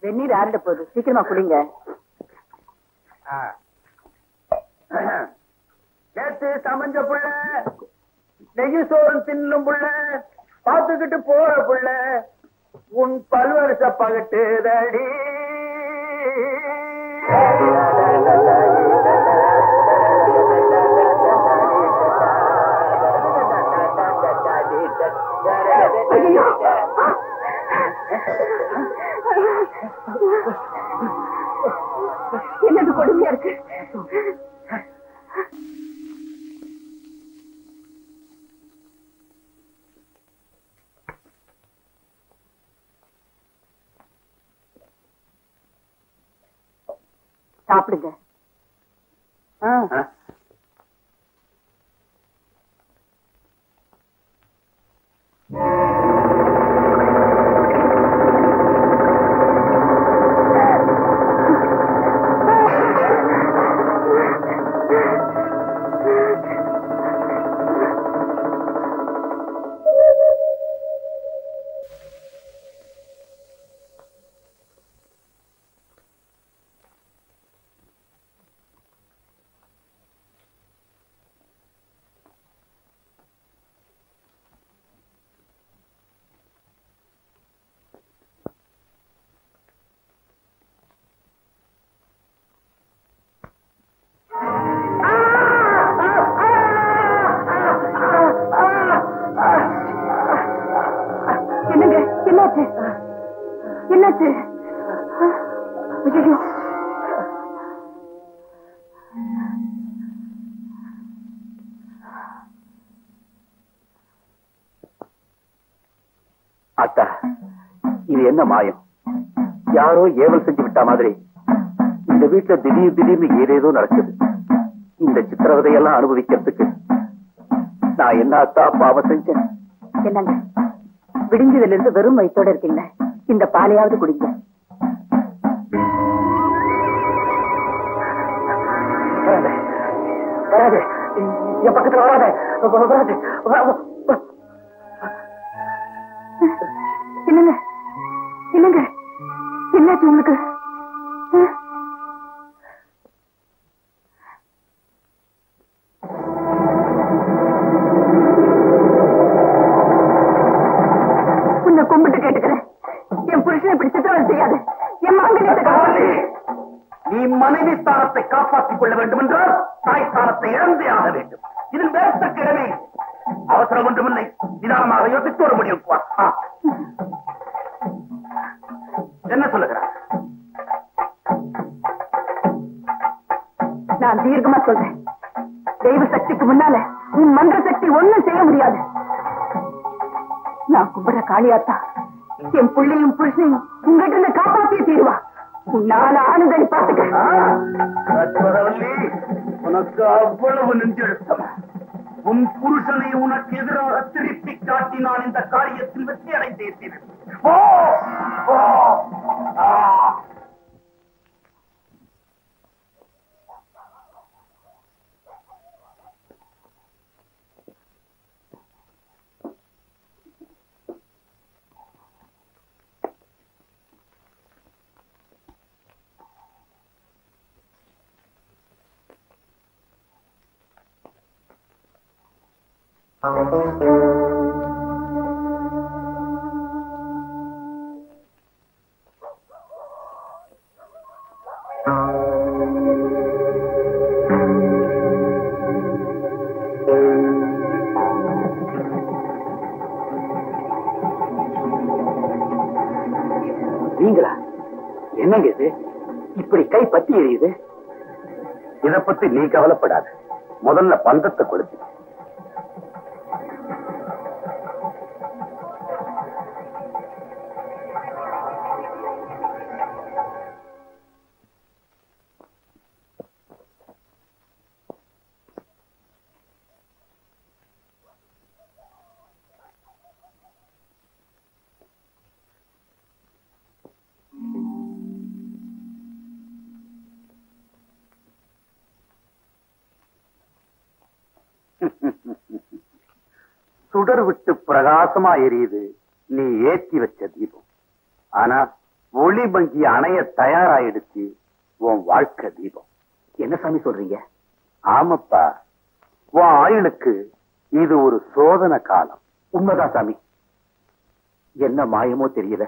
வெந்நீர் ஆறிட போகுது, சீக்கிரமா குடிங்க. நேற்று சமைஞ்ச புள்ள, நெய் சோறு தின்னும் புள்ள, பார்த்துக்கிட்டு போற புள்ள, உன் பல்வரிச பகட்டு தடி. என்னது கொடுமையா இருக்கு. சாப்பிடுங்க. என்னாச்சு? ஐயோ, அத்தா, இது என்ன மாயம்? யாரோ ஏவல் செஞ்சு விட்ட மாதிரி இந்த வீட்டுல திடீர்னு ஏதேதோ நடக்குது. இந்த சித்திரவதையெல்லாம் அனுபவிக்கிறதுக்கு நான் என்ன அத்தா பாவம் செஞ்சேன்? என்னங்க விடிஞ்சதுல இருந்து வெறும் வயிற்றோட இருக்கீங்க, இந்த பாலையாவது குடிங்க. வராது, என் பக்கத்துல வராது. என்னங்க என்னங்க என்னாச்சு உங்களுக்கு? உன்னை கும்பிட்டு கேட்டுக்கிறேன், என் புருஷனை இப்படி சித்திரவதை செய்யாது. என் மாங்கல்யத்தை காப்பாற்று. நீ மனைவி ஸ்தானத்தை காப்பாற்றிக் கொள்ள வேண்டும் என்றால் தாய் ஸ்தானத்தை இழந்தே ஆக வேண்டும். இதில் வேறத்தக்க இடமே. அவசரம் ஒன்றுமில்லை, நிதானமாக யோசித்து ஒரு முடிவு. என்ன சொல்லுகிறார்? நான் தீர்க்கமா சொல்றேன், தெய்வ சக்திக்கு முன்னால உன் மந்திர சக்தி ஒண்ணும் செய்ய முடியாது. நான் கும்பிடுற காளியாத்தா என் புள்ளையும் புருஷனையும் உங்ககிட்ட இருந்து காப்பாற்றியே தீருவா. உன்னால ஆனந்தனை பார்த்துக்க. உனக்கு அவ்வளவு நெஞ்செழுத்தம். உன் புருஷனை உனக்கு எதிராக திருப்பி காட்டி நான் இந்த காரியத்தில் வெற்றி அடைந்தேன். நீங்களா? என்னங்க இது இப்படி கை பத்தி எரியுது? இதை பத்தி நீ கவலைப்படாத, முதல்ல பந்தத்தை கொடுத்து. சுடர் விட்டு பிரகாசமா எரியுது நீ ஏற்றி வச்ச தீபம். ஆனா ஒளி பங்கி அணைய தயாராயிடுச்சு உன் வாழ்க்கை தீபம். என்ன சாமி சொல்றீங்க? ஆமாப்பா, உன் ஆயுளுக்கு இது ஒரு சோதனை காலம். உண்மைதான் சாமி. என்ன மாயமோ தெரியல,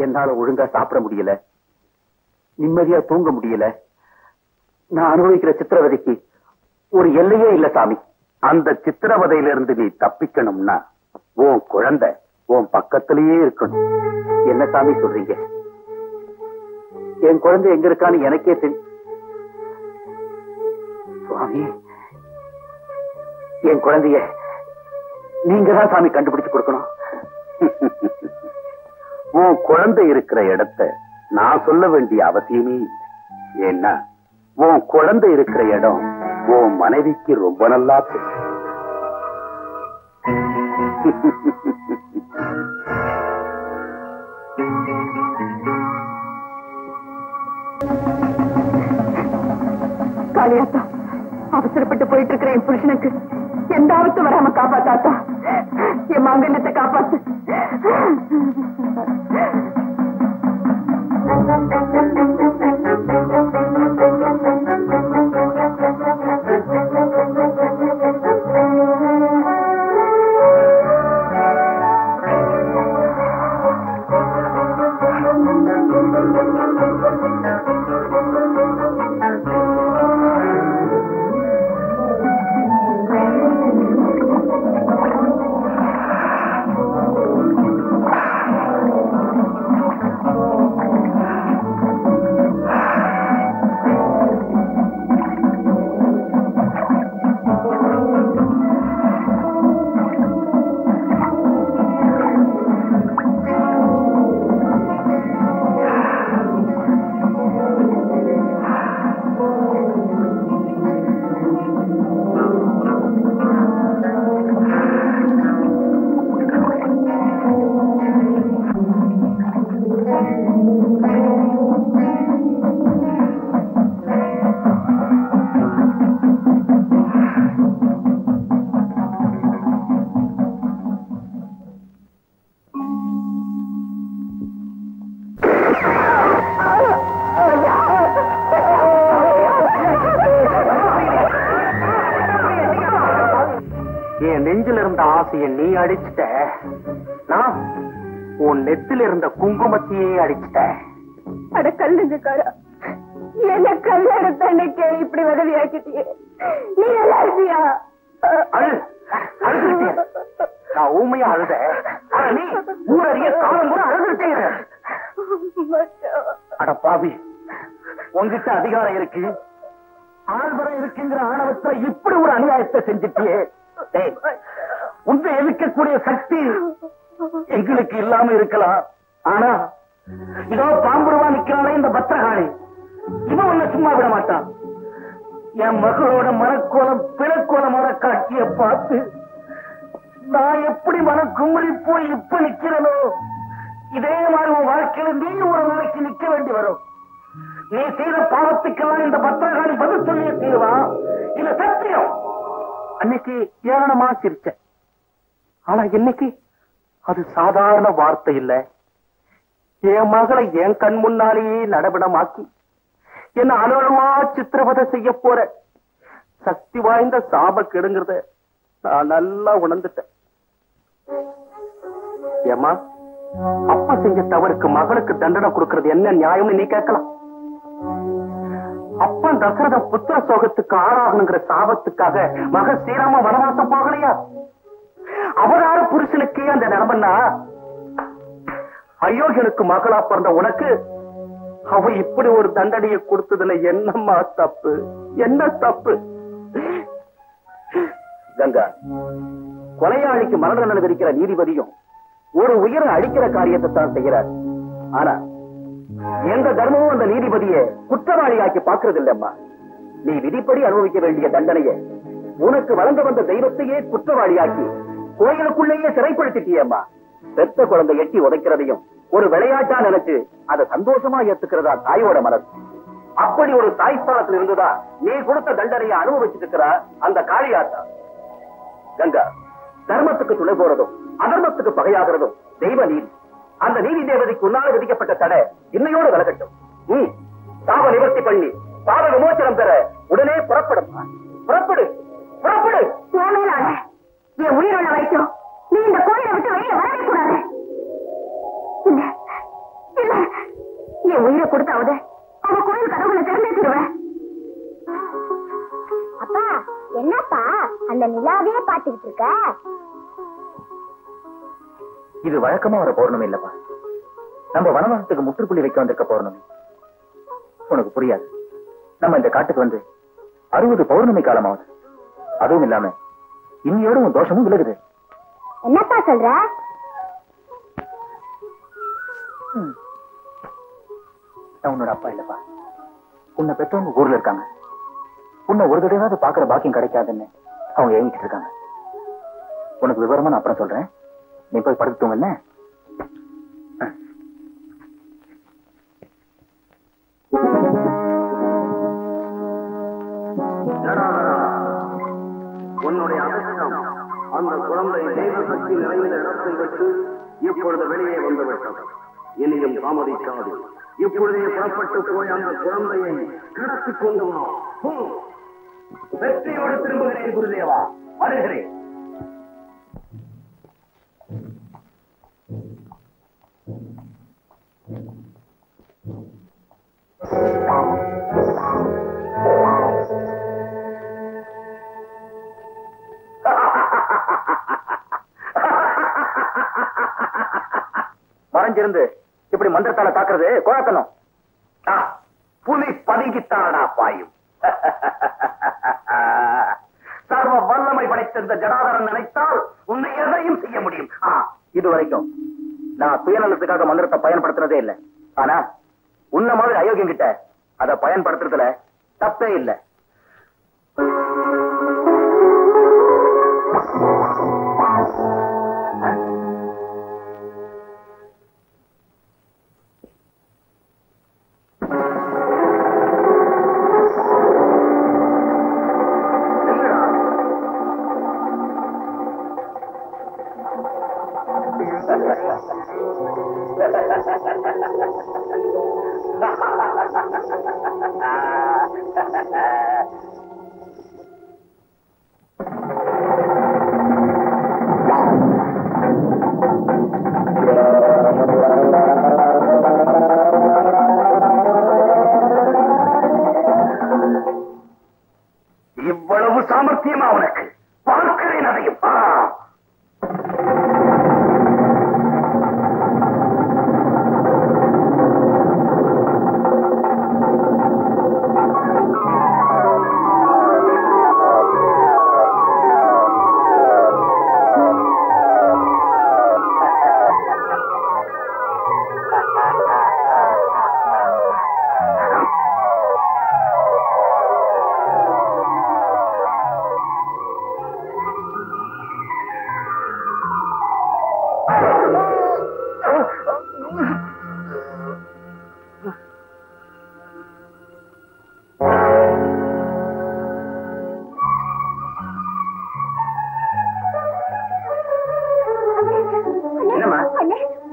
என்னால ஒழுங்கா சாப்பிட முடியல, நிம்மதியா தூங்க முடியல. நான் அனுபவிக்கிற சித்திரவதைக்கு ஒரு எல்லையே இல்ல சாமி. அந்த சித்திரவதையிலிருந்து நீ தப்பிக்கணும்னா உன் குழந்தை உன் பக்கத்திலேயே இருக்கணும். என்ன சாமி சொல்றீங்க? என் குழந்தை எங்க இருக்கான்னு எனக்கே தெரியும் சுவாமி. என் குழந்தைய நீங்க தான் சாமி கண்டுபிடிச்சு கொடுக்கணும். உன் குழந்தை இருக்கிற இடத்தை நான் சொல்ல வேண்டிய அவசியமே இல்லை. ஏன்னா உன் குழந்தை இருக்கிற இடம் உன் மனைவிக்கு ரொம்ப நல்லா தெரியும். காளியாத்தா, அவசரப்பட்டு போயிட்டு இருக்கிற என் புருஷனுக்கு எந்த ஆபத்தும் வராம காப்பாத்தாத்தா. என் மங்கலத்தை காப்பாத்து. என் நெஞ்சில் இருந்த ஆசையை நீ அடிச்சிட்ட, நான் உன் நெத்தில இருந்த குங்குமத்தையே அடிச்சிட்ட. அட கல்லுக்காரா, என்ன கல்ல எடுத்த அன்னைக்கே இப்படி உதவி ஆக்கிட்டியே. நீ நல்லா இருக்கியா? அழுதுட்டிய. நான் ஊமையா அழுத, நீ ஊரறிய காலம் கூட அழுதுட்டே. அட பாவி, உன்கிட்ட அதிகாரம் இருக்கு, ஆள்வரம் இருக்குங்கிற ஆணவத்தை இப்படி ஒரு அநியாயத்தை செஞ்சுட்டியே. உன்னை எதிர்க்கக்கூடிய சக்தி எங்களுக்கு இல்லாம இருக்கலாம், ஆனா இதோ பாம்புருவா நிக்கிறானே இந்த பத்திரகாளி, இவன் உன்னை சும்மா விட மாட்டான். என் மகளோட மனக்கோலம் பிளக்கோலமான காட்சியை பார்த்து நான் எப்படி மனக்குமுறி போய் இப்ப நிக்கிறனோ, இதே மாதிரி உன் வாழ்க்கையில நீ ஒரு நாளைக்கு நிக்க வேண்டி வரும். நீ செய்த பாவத்துக்கெல்லாம் இந்த பத்திரகாளி பதில் சொல்லிய தீர்வா, இது சத்தியம். அன்னைக்கு ஏளனமா சிரிச்ச, ஆனா இன்னைக்கு அது சாதாரண வார்த்தை இல்ல. என் மகளை என் கண் முன்னாலேயே நடபடமாக்கி என்ன அனுபவமா சித்திரவதை செய்ய போற சக்தி வாய்ந்த சாப கெடுங்கிறத நான் நல்லா உணர்ந்துட்டேன். ஏமா, அப்பா செஞ்ச தவறுக்கு மகளுக்கு தண்டனை கொடுக்கறது என்ன நியாயம்னு நீ கேட்கலாம். அப்பன் தசரத புத்திர சோகத்துக்கு ஆளாகணுங்கிற சாபத்துக்காக மக ஸ்ரீராம வனவாசம் போகலையா? அவதார புருஷனுக்கே அந்த நிலைமைன்னா அயோக்கியனுக்கு மகளா பிறந்த உனக்கு அவ இப்படி ஒரு தண்டனையை கொடுத்ததுல என்னம்மா தப்பு? என்ன தப்பு? கங்கா, கொலையாளிக்கு மரண தண்டனை விதிக்கிற நீதிபதியும் ஒரு உயிரை அழிக்கிற காரியத்தை தான் செய்கிறார். ஆனா எந்த தர்மமும் அந்த நீதிபதியை குற்றவாளியாக்கி பார்க்கறது இல்லம்மா. நீ விதிப்படி அனுபவிக்க வேண்டிய தண்டனையை உனக்கு வளர்ந்து வந்த தெய்வத்தையே குற்றவாளியாக்கி கோயிலுக்குள்ளேயே சிறைப்படுத்திட்டியம்மா. பெத்த குழந்தை எட்டி உதைக்கிறதையும் ஒரு விளையாட்டா நினைச்சு அதை சந்தோஷமா ஏத்துக்கிறதா தாயோட மனசு. அப்படி ஒரு தாய்ஸ்தானத்தில் இருந்துதா நீ கொடுத்த தண்டனையை அனுபவிச்சுட்டு இருக்கிற அந்த காளியாத்தா. கங்கா, தர்மத்துக்கு துணை போறதும் அதர்மத்துக்கு பகையாகிறதும் தெய்வ நீதி. அந்த நீதி தேவதைக்கு உன்னால் விதிக்கப்பட்ட தடை இன்னையோடு விலகட்டும். சாப நிவர்த்தி பண்ணி பாவ விமோச்சனம் பெற உடனே புறப்படும். புறப்படு புறப்படு. என் உயிரோட வைக்கும் நீ இந்த கோயிலை விட்டு வெளியில வரவே கூடாது. இல்ல இல்ல, என் உயிரை கொடுத்தாவது அவ கோயில் கதவுகளை திறந்தேற்றுவேன். அப்பா என்னப்பா அந்த நிலாவே பாத்துக்கிட்டு இருக்க? இது வழக்கமா வர பௌர்ணமி இல்லப்பா, நம்ம வனவாசத்துக்கு முற்றுப்புள்ளி வைக்க வந்திருக்க பௌர்ணமி. உனக்கு புரியாது. நம்ம இந்த காட்டுக்கு வந்து 60 பௌர்ணமி காலமாவது. அதுவும் இல்லாம இன்னையோட உன் தோஷமும் விலகுது. என்னப்பா சொல்ற? நான் உன்னோட அப்பா இல்லப்பா. உன்னை பெற்றவங்க ஊர்ல இருக்காங்க. உன்னை ஒரு தடவை பாக்குற பாக்கியம் கிடைக்காதுன்னு அவங்க ஏங்கிட்டு இருக்காங்க. உனக்கு விவரமா நான் அப்புறம் சொல்றேன். நீ போய் படுத்து தூங்கல. உன்னுடைய அதிர்ஷ்டம் அந்த குழந்தை தெய்வ சக்தி நிறைந்த இடத்தை விட்டு இப்பொழுது வெளியே வந்துவிட்டது. இனியும் தாமதிக்காது. இப்பொழுதே புறப்பட்டு போய் அந்த குழந்தையை கடத்திக் கொண்டு வா. வெற்றியோடு திரும்புகிறேன் குருதேவா. வருகிறேன். மறைஞ்சிருந்து இப்படி மந்திரத்தால தாக்குறது குழக்கணும். புலி பதுங்கித்தானடா பாயும். சர்வ வல்லமை படைத்திருந்த ஜடாதரன் நினைத்தால் உன்னை எதையும் செய்ய முடியும். இதுவரைக்கும் நான் சுயநலத்துக்காக மந்திரத்தை பயன்படுத்துறதே இல்லை. ஆனா உன்ன மாதிரி அயோக்கியம் கிட்ட அதை பயன்படுத்துறதுல தப்பே இல்லை. இவ்வளவு சாமர்த்தியமா உனக்கு? பார்க்கிறேன் அதையும்.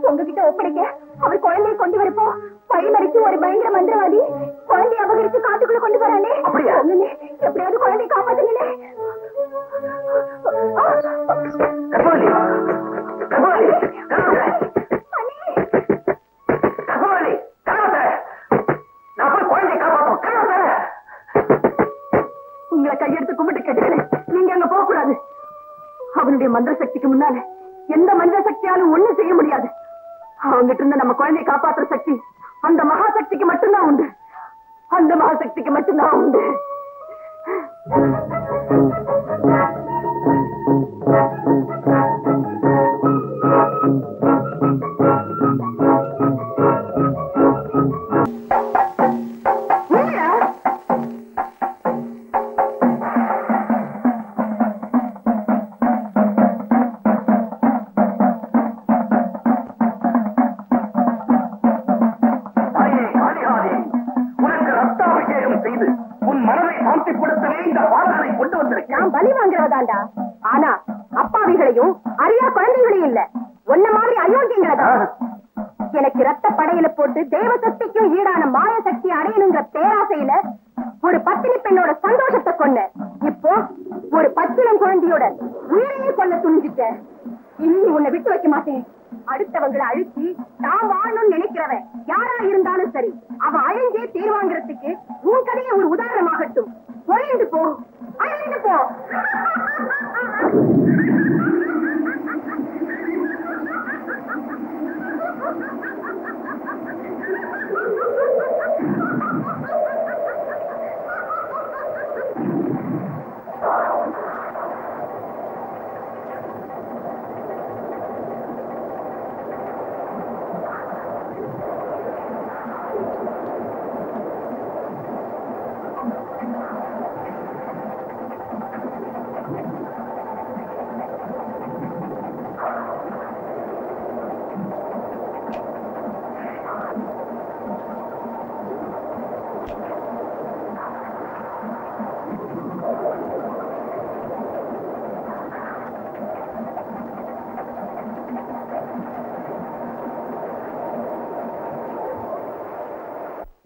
உங்ககிட்ட ஒப்படைக்க அவர் குழந்தையை கொண்டு வரப்போ வழிமறிச்சு ஒரு பயங்கர மந்திரவாதி குழந்தையை அபகரிச்சு காட்டுக்குள்ள கொண்டு வரானே. எப்படியாவது குழந்தையை காப்பாத்துங்களே. உங்களை கையெடுத்து கும்பிட்டு கேட்டுக்கிறேன். நீங்க அங்க போக கூடாது. அவனுடைய மந்திர சக்திக்கு முன்னால எந்த மனித சக்தியாலும் ஒண்ணும் செய்ய முடியாது. அவங்கிட்ட இருந்து நம்ம குழந்தையை காப்பாற்றுற சக்தி அந்த மகாசக்திக்கு மட்டும்தான் உண்டு. அந்த மகாசக்திக்கு மட்டும்தான் உண்டு. பலி வாங்குறதாண்டா. ஆனா அப்பாவிகளையும் அறியா குழந்தைகளையும் இல்ல, ஒன்ன மாதிரி அயோக்கியங்களதான். எனக்கு ரத்த படையில போட்டு தெய்வ சக்திக்கும் ஈடான மாய சக்தி அடையணுங்கிற பேராசையில ஒரு பத்தினி பெண்ணோட சந்தோஷத்தை கொன்ன. இப்போ ஒரு பச்சிளம் குழந்தையோட உயிரையும் கொல்ல துணிஞ்சிட்டேன். இனி உன்னை விட்டு வைக்க மாட்டேன். அடுத்தவங்களை அழிச்சு நான் வாழணும்னு நினைக்கிறவன் யாரா இருந்தாலும் சரி, அவன் அழிஞ்சே தீர்வாங்கிறதுக்கு உன் கதையை ஒரு உதாரணமாகட்டும். ஒழிந்து போ, அழிந்து போ.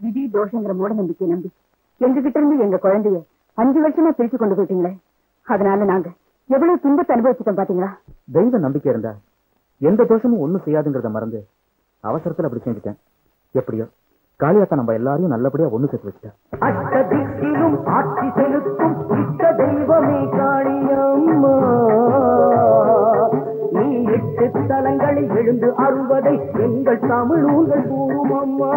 விதி தோஷங்கிற மூட நம்பிக்கை நம்பி எங்ககிட்ட இருந்து எங்க குழந்தைய 5 வருஷமா பிரிச்சு கொண்டு போயிட்டீங்களே. அதனால நாங்க எவ்வளவு துன்பத்தை அனுபவிச்சுட்டோம் பாத்தீங்களா? தெய்வ நம்பிக்கை இருந்தா எந்த தோஷமும் ஒண்ணும் செய்யாதுங்கிறத மறந்து அவசரத்துல அப்படி செஞ்சுட்டேன். எப்படியோ காளியாத்தா நம்ம எல்லாரையும் நல்லபடியா ஒண்ணு சேர்த்து வச்சுட்டேன். அஷ்டதிக்கிலும் ஆட்சி செலுத்தும் இஷ்ட தெய்வமே காளியம்மா, நீ 8 தலங்களில் எழுந்து அருள்வதை எங்கள் தமிழ் நூல்கள் கூறும் அம்மா.